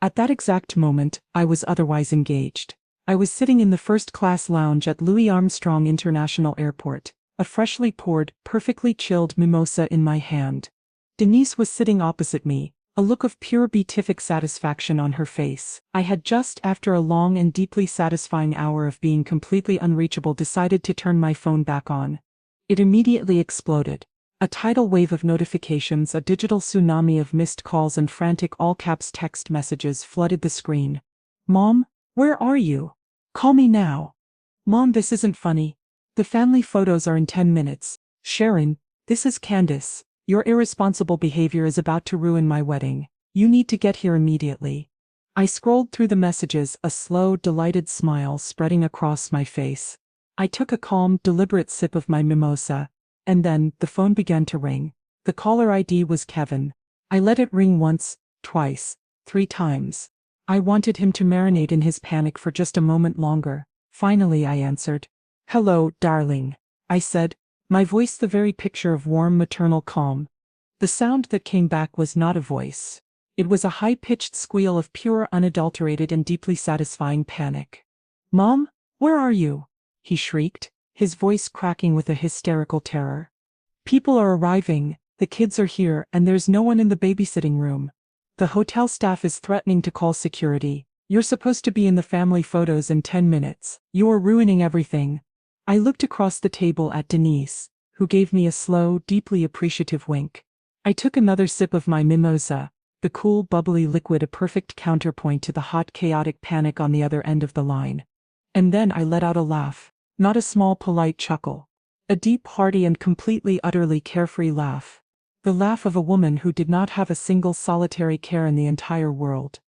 At that exact moment, I was otherwise engaged. I was sitting in the first-class lounge at Louis Armstrong International Airport, a freshly poured, perfectly chilled mimosa in my hand. Denise was sitting opposite me, a look of pure beatific satisfaction on her face. I had just, after a long and deeply satisfying hour of being completely unreachable, decided to turn my phone back on. It immediately exploded. A tidal wave of notifications, a digital tsunami of missed calls and frantic all-caps text messages flooded the screen. "Mom, where are you? Call me now. Mom, this isn't funny. The family photos are in 10 minutes. Sharon, this is Candace. Your irresponsible behavior is about to ruin my wedding. You need to get here immediately." I scrolled through the messages, a slow, delighted smile spreading across my face. I took a calm, deliberate sip of my mimosa, and then the phone began to ring. The caller ID was Kevin. I let it ring once, twice, 3 times. I wanted him to marinate in his panic for just a moment longer. Finally I answered. "Hello, darling," I said, my voice the very picture of warm maternal calm. The sound that came back was not a voice. It was a high-pitched squeal of pure, unadulterated and deeply satisfying panic. "Mom, where are you?" he shrieked, his voice cracking with a hysterical terror. "People are arriving, the kids are here, and there's no one in the babysitting room. The hotel staff is threatening to call security. You're supposed to be in the family photos in 10 minutes. You're ruining everything." I looked across the table at Denise, who gave me a slow, deeply appreciative wink. I took another sip of my mimosa, the cool, bubbly liquid a perfect counterpoint to the hot, chaotic panic on the other end of the line. And then I let out a laugh, not a small, polite chuckle. A deep, hearty and completely, utterly carefree laugh. The laugh of a woman who did not have a single solitary care in the entire world.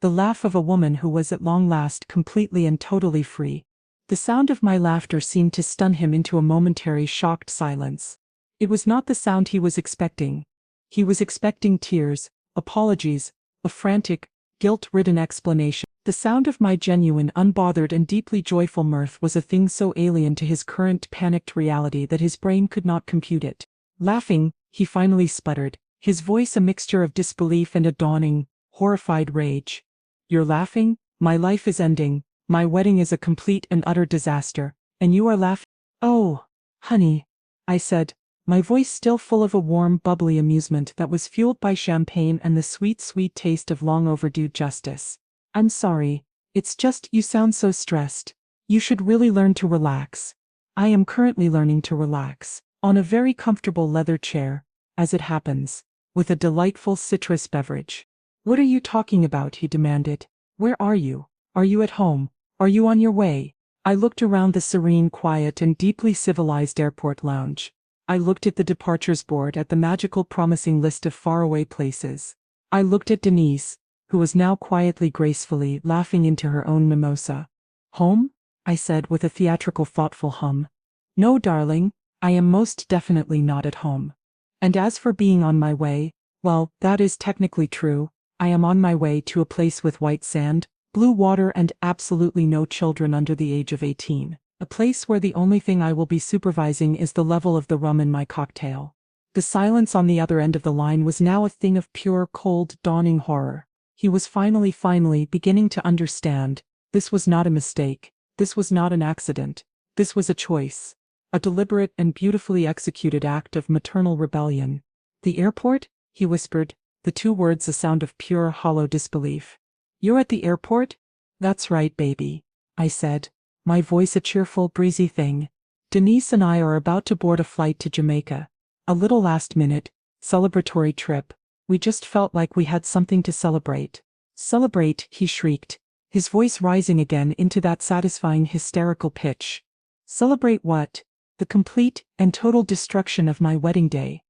The laugh of a woman who was at long last completely and totally free. The sound of my laughter seemed to stun him into a momentary shocked silence. It was not the sound he was expecting. He was expecting tears, apologies, a frantic, guilt-ridden explanation. The sound of my genuine, unbothered and deeply joyful mirth was a thing so alien to his current panicked reality that his brain could not compute it. "Laughing," he finally sputtered, his voice a mixture of disbelief and a dawning, horrified rage. "You're laughing? My life is ending. My wedding is a complete and utter disaster, and you are laughing?" "Oh, honey," I said, my voice still full of a warm, bubbly amusement that was fueled by champagne and the sweet, sweet taste of long overdue justice. "I'm sorry. It's just you sound so stressed. You should really learn to relax." I am currently learning to relax, on a very comfortable leather chair, as it happens, with a delightful citrus beverage. "What are you talking about?" he demanded. "Where are you? Are you at home? Are you on your way?" I looked around the serene, quiet and deeply civilized airport lounge. I looked at the departures board, at the magical promising list of faraway places. I looked at Denise, who was now quietly, gracefully laughing into her own mimosa. "Home?" I said with a theatrical, thoughtful hum. "No, darling, I am most definitely not at home. And as for being on my way, well, that is technically true. I am on my way to a place with white sand, blue water and absolutely no children under the age of 18. A place where the only thing I will be supervising is the level of the rum in my cocktail." The silence on the other end of the line was now a thing of pure, cold, dawning horror. He was finally beginning to understand. This was not a mistake. This was not an accident. This was a choice. a deliberate and beautifully executed act of maternal rebellion. The airport? He whispered, the two words a sound of pure, hollow disbelief. You're at the airport? That's right, baby, I said, my voice a cheerful, breezy thing. Denise and I are about to board a flight to Jamaica. A little last-minute, celebratory trip. We just felt like we had something to celebrate. Celebrate, he shrieked, his voice rising again into that satisfying hysterical pitch. Celebrate what? The complete and total destruction of my wedding day.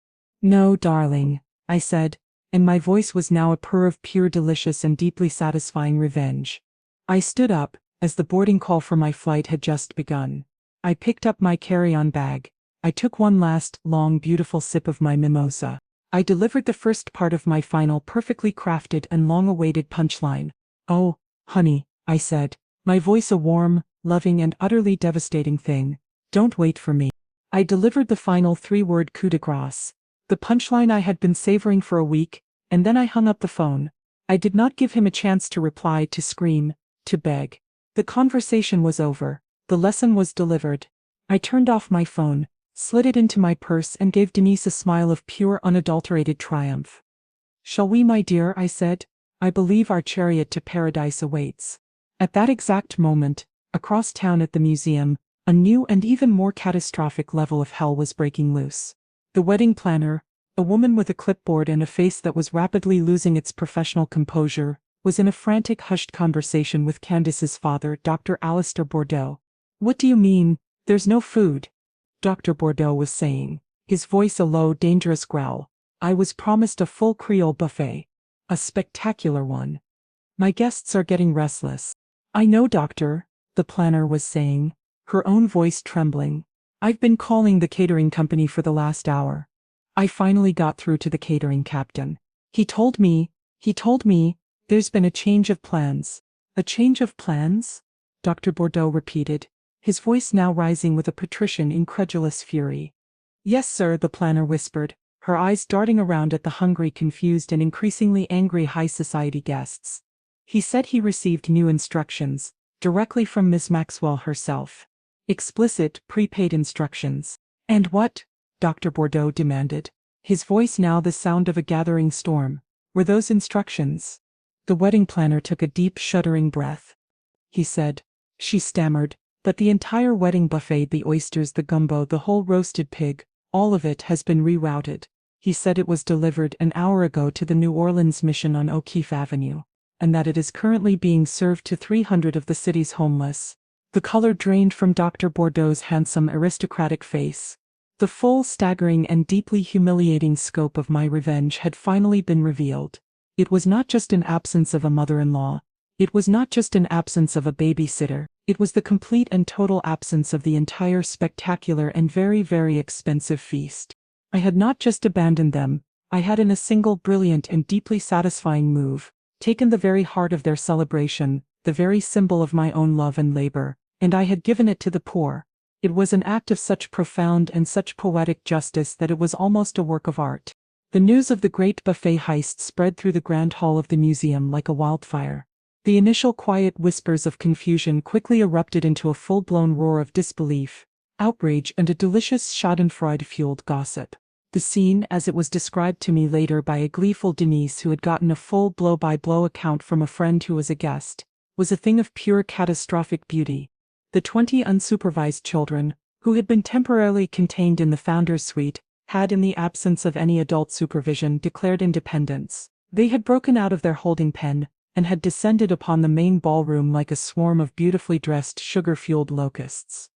No, darling, I said, and my voice was now a purr of pure delicious and deeply satisfying revenge. I stood up, as the boarding call for my flight had just begun. I picked up my carry-on bag. I took one last, long, beautiful sip of my mimosa. I delivered the first part of my final, perfectly crafted and long-awaited punchline. Oh, honey, I said, my voice a warm, loving and utterly devastating thing. Don't wait for me. I delivered the final three-word coup de grace. The punchline I had been savoring for a week, and then I hung up the phone. I did not give him a chance to reply, to scream, to beg. The conversation was over. The lesson was delivered. I turned off my phone, slid it into my purse and gave Denise a smile of pure unadulterated triumph. Shall we, my dear? I said. I believe our chariot to paradise awaits. At that exact moment, across town at the museum, a new and even more catastrophic level of hell was breaking loose. The wedding planner, a woman with a clipboard and a face that was rapidly losing its professional composure, was in a frantic hushed conversation with Candace's father, Dr. Alistair Bordeaux. What do you mean, there's no food? Dr. Bordeaux was saying, his voice a low, dangerous growl. I was promised a full Creole buffet. A spectacular one. My guests are getting restless. I know, doctor, the planner was saying, her own voice trembling. I've been calling the catering company for the last hour. I finally got through to the catering captain. He told me, there's been a change of plans. A change of plans? Dr. Bordeaux repeated, his voice now rising with a patrician incredulous fury. Yes, sir, the planner whispered, her eyes darting around at the hungry, confused and increasingly angry high society guests. He said he received new instructions, directly from Miss Maxwell herself. Explicit, prepaid instructions. And what? Dr. Bordeaux demanded, his voice now the sound of a gathering storm. Were those instructions? The wedding planner took a deep, shuddering breath. He said, she stammered, that the entire wedding buffet, the oysters, the gumbo, the whole roasted pig, all of it has been rerouted. He said it was delivered an hour ago to the New Orleans mission on O'Keefe Avenue, and that it is currently being served to 300 of the city's homeless. The color drained from Dr. Bordeaux's handsome aristocratic face. The full, staggering and deeply humiliating scope of my revenge had finally been revealed. It was not just an absence of a mother-in-law. It was not just an absence of a babysitter. It was the complete and total absence of the entire spectacular and very, very expensive feast. I had not just abandoned them, I had in a single brilliant and deeply satisfying move, taken the very heart of their celebration, the very symbol of my own love and labor, and I had given it to the poor. It was an act of such profound and such poetic justice that it was almost a work of art. The news of the great buffet heist spread through the grand hall of the museum like a wildfire. The initial quiet whispers of confusion quickly erupted into a full-blown roar of disbelief, outrage and a delicious schadenfreude-fueled gossip. The scene, as it was described to me later by a gleeful Denise who had gotten a full blow-by-blow account from a friend who was a guest, was a thing of pure catastrophic beauty. The 20 unsupervised children, who had been temporarily contained in the founder's suite, had in the absence of any adult supervision declared independence. They had broken out of their holding pen, and had descended upon the main ballroom like a swarm of beautifully dressed sugar-fueled locusts.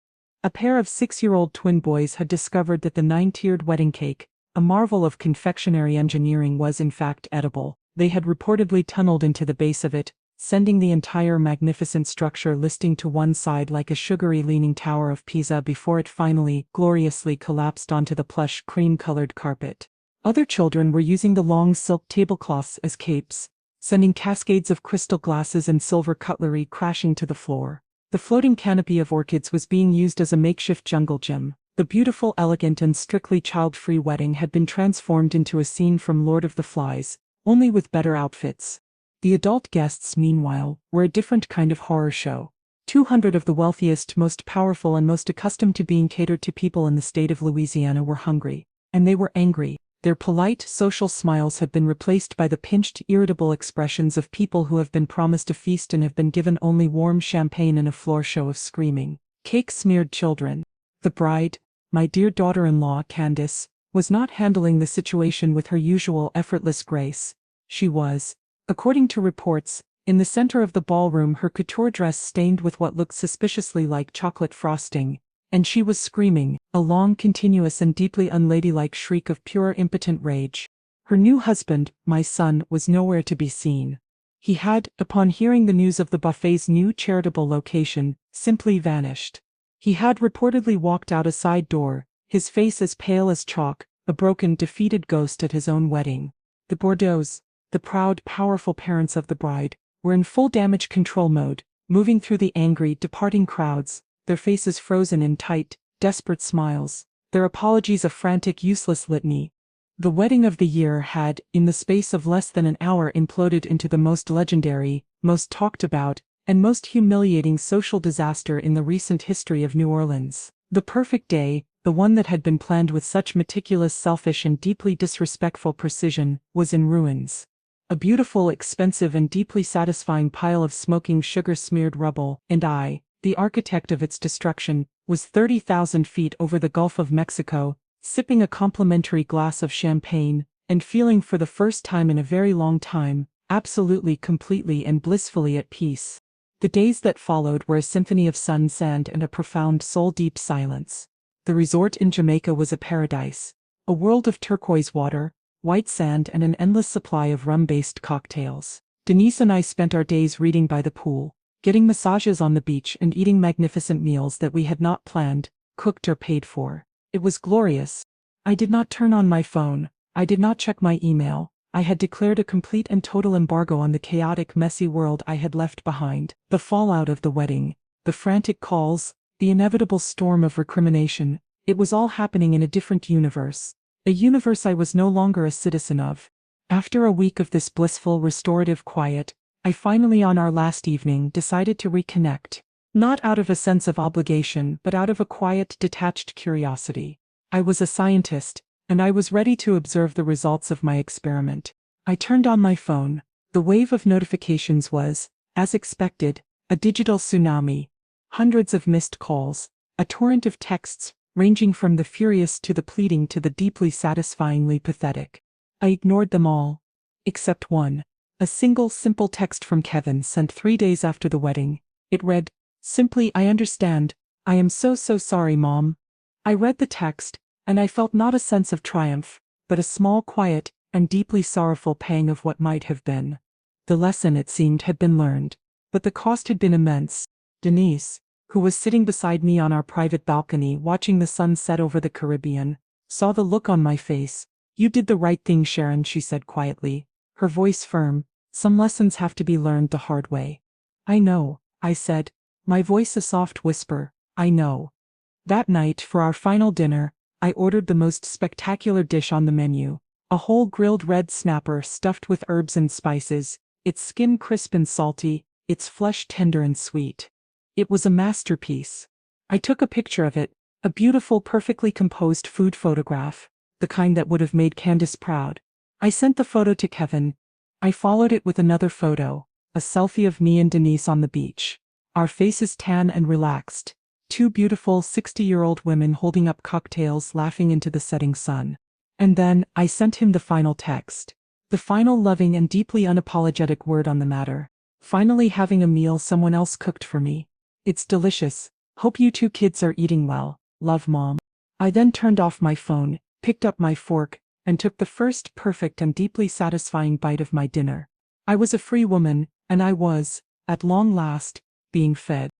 A pair of 6-year-old twin boys had discovered that the 9-tiered wedding cake, a marvel of confectionery engineering, was in fact edible. They had reportedly tunneled into the base of it, sending the entire magnificent structure listing to one side like a sugary leaning tower of Pisa before it finally, gloriously collapsed onto the plush cream-colored carpet. Other children were using the long silk tablecloths as capes, sending cascades of crystal glasses and silver cutlery crashing to the floor. The floating canopy of orchids was being used as a makeshift jungle gym. The beautiful, elegant and strictly child-free wedding had been transformed into a scene from Lord of the Flies, only with better outfits. The adult guests, meanwhile, were a different kind of horror show. 200 of the wealthiest, most powerful, and most accustomed to being catered to people in the state of Louisiana were hungry. And they were angry. Their polite, social smiles had been replaced by the pinched, irritable expressions of people who have been promised a feast and have been given only warm champagne and a floor show of screaming, cake-smeared children. The bride, my dear daughter-in-law Candace, was not handling the situation with her usual effortless grace. She was, according to reports, in the center of the ballroom, her couture dress stained with what looked suspiciously like chocolate frosting, and she was screaming, a long, continuous, and deeply unladylike shriek of pure impotent rage. Her new husband, my son, was nowhere to be seen. He had, upon hearing the news of the buffet's new charitable location, simply vanished. He had reportedly walked out a side door, his face as pale as chalk, a broken, defeated ghost at his own wedding. The Bordeaux, the proud, powerful parents of the bride, were in full damage control mode, moving through the angry, departing crowds, their faces frozen in tight, desperate smiles, their apologies a frantic, useless litany. The wedding of the year had, in the space of less than an hour, imploded into the most legendary, most talked about, and most humiliating social disaster in the recent history of New Orleans. The perfect day, the one that had been planned with such meticulous, selfish, and deeply disrespectful precision, was in ruins. A beautiful, expensive, and deeply satisfying pile of smoking, sugar-smeared rubble, and I, the architect of its destruction, was 30,000 feet over the Gulf of Mexico, sipping a complimentary glass of champagne, and feeling for the first time in a very long time, absolutely, completely, and blissfully at peace. The days that followed were a symphony of sun, sand, and a profound, soul-deep silence. The resort in Jamaica was a paradise, a world of turquoise water, white sand, and an endless supply of rum-based cocktails. Denise and I spent our days reading by the pool, getting massages on the beach, and eating magnificent meals that we had not planned, cooked, or paid for. It was glorious. I did not turn on my phone. I did not check my email. I had declared a complete and total embargo on the chaotic, messy world I had left behind. The fallout of the wedding, the frantic calls, the inevitable storm of recrimination, it was all happening in a different universe. A universe I was no longer a citizen of. After a week of this blissful, restorative quiet, I finally, on our last evening, decided to reconnect. Not out of a sense of obligation, but out of a quiet, detached curiosity. I was a scientist, and I was ready to observe the results of my experiment. I turned on my phone. The wave of notifications was, as expected, a digital tsunami. Hundreds of missed calls, a torrent of texts, ranging from the furious to the pleading to the deeply satisfyingly pathetic. I ignored them all. Except one. A single, simple text from Kevin sent 3 days after the wedding. It read, simply, "I understand. I am so sorry, Mom." I read the text, and I felt not a sense of triumph, but a small, quiet, and deeply sorrowful pang of what might have been. The lesson, it seemed, had been learned, but the cost had been immense. Denise, who was sitting beside me on our private balcony watching the sun set over the Caribbean, saw the look on my face. "You did the right thing, Sharon," she said quietly, her voice firm. "Some lessons have to be learned the hard way." "I know," I said, my voice a soft whisper, "I know." That night, for our final dinner, I ordered the most spectacular dish on the menu, a whole grilled red snapper stuffed with herbs and spices, its skin crisp and salty, its flesh tender and sweet. It was a masterpiece. I took a picture of it, a beautiful, perfectly composed food photograph, the kind that would have made Candace proud. I sent the photo to Kevin. I followed it with another photo, a selfie of me and Denise on the beach, our faces tan and relaxed, two beautiful 60-year-old women holding up cocktails, laughing into the setting sun. And then, I sent him the final text. The final loving and deeply unapologetic word on the matter. Finally having a meal someone else cooked for me. It's delicious. Hope you 2 kids are eating well. Love, Mom. I then turned off my phone, picked up my fork, and took the first perfect and deeply satisfying bite of my dinner. I was a free woman, and I was, at long last, being fed.